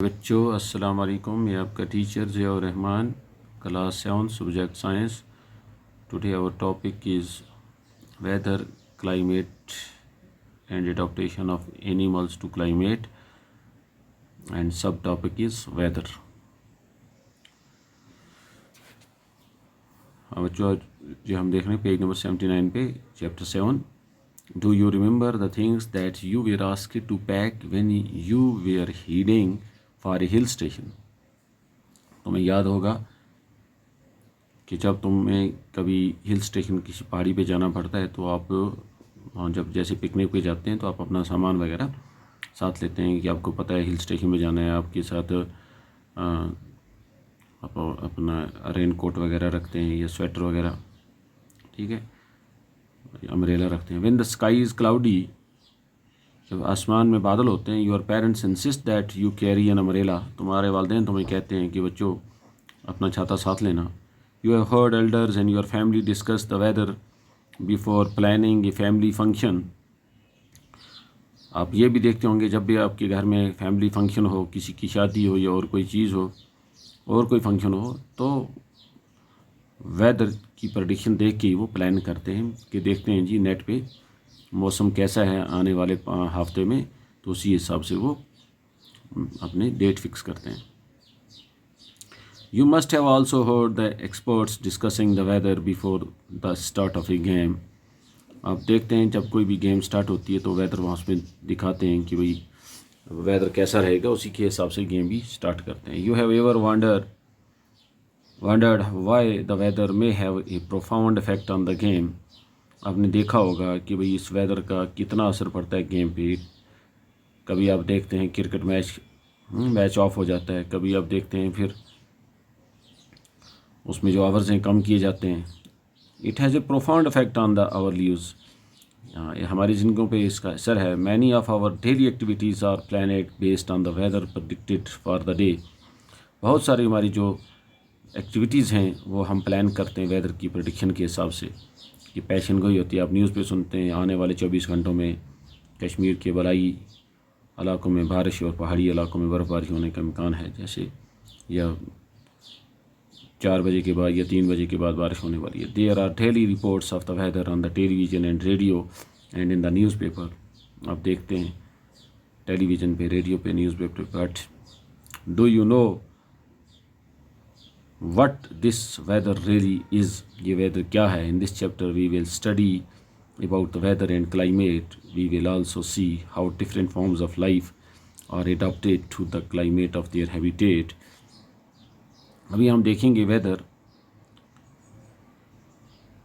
बच्चों अस्सलाम वालेकुम। मैं आपका teacher Ziaur Rahman, class 7 subject science. Today our topic is weather, climate and adaptation of animals to climate, and subtopic is weather। हाँ बच्चों, जो हम देख रहे हैं पेज नंबर 79 पे, chapter 7। Do you remember the things that you were asked to pack when you were heading for a hill station. तुम्हें याद होगा कि जब तुम्हें कभी हिल स्टेशन किसी पहाड़ी पे जाना पड़ता है तो आप जब जैसे पिकनिक पे जाते हैं तो आप अपना सामान वगैरह साथ लेते हैं कि आपको पता है हिल स्टेशन में जाना है। आपके साथ आप अपना रेन कोट वगैरह रखते हैं या स्वेटर वगैरह, ठीक है, अम्ब्रेला रखते हैं। When the sky is cloudy, जब आसमान में बादल होते हैं, your parents insist that you carry an umbrella, तुम्हारे वालिदैन तुम्हें कहते हैं कि बच्चों अपना छाता साथ लेना। You have heard elders and your family discuss the weather before planning a family function. आप ये भी देखते होंगे जब भी आपके घर में फैमिली फंक्शन हो, किसी की शादी हो या और कोई चीज़ हो और कोई फंक्शन हो, तो वेदर की प्रेडिक्शन देख के ही वो प्लान करते हैं कि देखते हैं जी नेट पे मौसम कैसा है आने वाले हफ्ते में, तो उसी हिसाब से वो अपने डेट फिक्स करते हैं। You must have also heard the experts discussing the weather before the start of a game. आप देखते हैं जब कोई भी गेम स्टार्ट होती है तो वेदर वहाँ उसमें दिखाते हैं कि भाई वेदर कैसा रहेगा, उसी के हिसाब से गेम भी स्टार्ट करते हैं। You have ever wondered why the weather may have a profound effect on the game। आपने देखा होगा कि भाई इस वेदर का कितना असर पड़ता है गेम पे। कभी आप देखते हैं क्रिकेट मैच ऑफ हो जाता है, कभी आप देखते हैं फिर उसमें जो आवर्स हैं कम किए जाते हैं। It has a profound effect on the our lives, हमारी ज़िंदगियों पे इसका असर है। Many of our daily activities are planned based on the weather predicted for the day. बहुत सारी हमारी जो एक्टिविटीज़ हैं वो हम प्लान करते हैं वेदर की प्रेडिक्शन के हिसाब से। कि पैशन गोई होती है, आप न्यूज़ पे सुनते हैं आने वाले 24 घंटों में कश्मीर के बलाई इलाकों में बारिश और पहाड़ी इलाकों में बर्फ़बारी होने का इम्कान है, जैसे या 4 बजे के बाद या 3 बजे के बाद बारिश होने वाली है। There are daily reports of the weather on the television and radio and in the newspaper. आप देखते हैं टेलीविज़न पे, रेडियो पे, newspaper. But do you know what this weather really is? ये weather क्या है? In this chapter we will study about the weather and climate. We will also see how different forms of life are adapted to the climate of their habitat। अभी हम देखेंगे weather।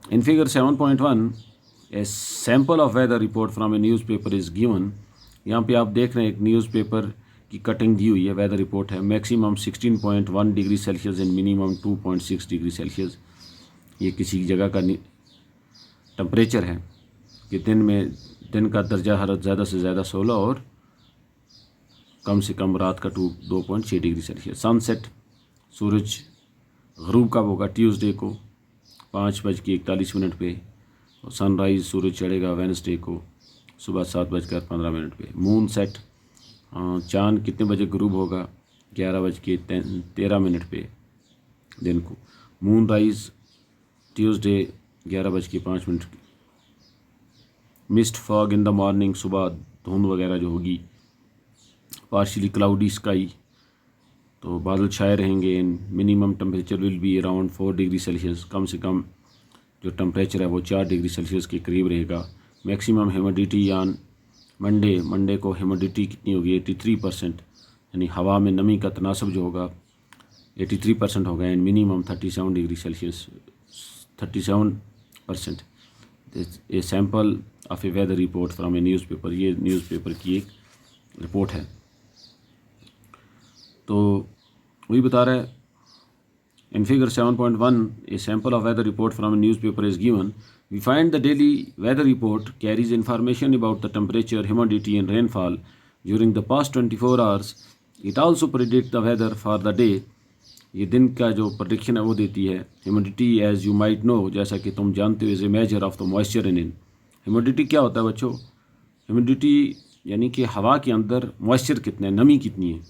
In figure 7.1 a sample of weather report from a newspaper is given। यहाँ पे आप देख रहे हैं एक न्यूज़पेपर की कटिंग दी हुई है, वेदर रिपोर्ट है। Maximum 16.1 degree Celsius and minimum 2.6 degree Celsius. ये किसी जगह का टेम्परेचर है कि दिन का दर्जा हरारत ज़्यादा से ज़्यादा 16 और कम से कम रात का 2.6 डिग्री सेल्सियस। सनसेट, सूरज ग़रूब कब होगा? ट्यूसडे को 5:41 पे। और सनराइज़, सूरज चढ़ेगा वेडनेसडे को सुबह 7:15 पे। मून सेट, चाँद कितने बजे गुरूब होगा? 11:13 पे दिन को। Moon rise Tuesday 11:05। Mist fog in the morning, सुबह धुंध वगैरह जो होगी। पार्शियली क्लाउडी स्काई, तो बादल छाए रहेंगे। Minimum temperature will be around 4 degree Celsius, कम से कम जो टेम्परेचर है वो 4 डिग्री सेल्सियस के करीब रहेगा। मैक्सिमम ह्यूमिडिटी ऑन मंडे को ह्यूमिडिटी कितनी होगी? 83%, यानी हवा में नमी का तनासब जो होगा 83% होगा। And minimum 37 degree Celsius, 37%। A sample of a weather report from a newspaper, ये न्यूज़पेपर की एक रिपोर्ट है। तो वही बता रहा है, in figure 7.1 a sample of weather report from a newspaper is given. We find the daily weather report carries information about the temperature, humidity and rainfall during the past 24 hours. It also predicts the weather for the day। ये दिन का जो prediction है वो देती है। Humidity as you might know, जैसा कि तुम जानते हो, is a measure of the moisture in it। Humidity क्या होता है बच्चों? Humidity यानी कि हवा के अंदर moisture कितना है, नमी कितनी है।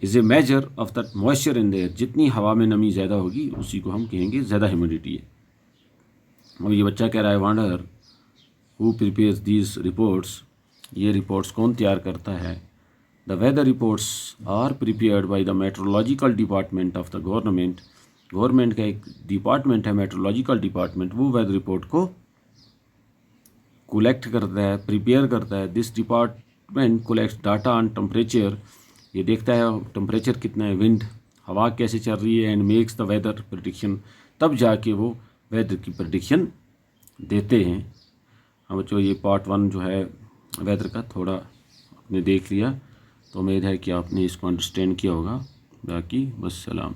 Is a measure of the moisture in the air. जितनी हवा में नमी ज़्यादा होगी उसी को हम कहेंगे ज़्यादा ह्यूमिडिटी है। अब ये बच्चा कह रहा है wonder who prepares these reports, ये रिपोर्ट्स कौन तैयार करता है? The weather reports are prepared by the metrological department of the government. Government का एक डिपार्टमेंट है मेट्रोलॉजिकल डिपार्टमेंट, वो वेदर रिपोर्ट को कलेक्ट करता है, प्रिपेयर करता है। This department collects data on temperature, ये देखता है टेम्परेचर कितना है, विंड हवा कैसे चल रही है, and makes the weather prediction, तब जाके वो वेदर की प्रेडिक्शन देते हैं। हम बच्चों ये पार्ट 1 जो है वेदर का थोड़ा आपने देख लिया, तो उम्मीद है कि आपने इसको अंडरस्टैंड किया होगा। बाकी बस सलाम।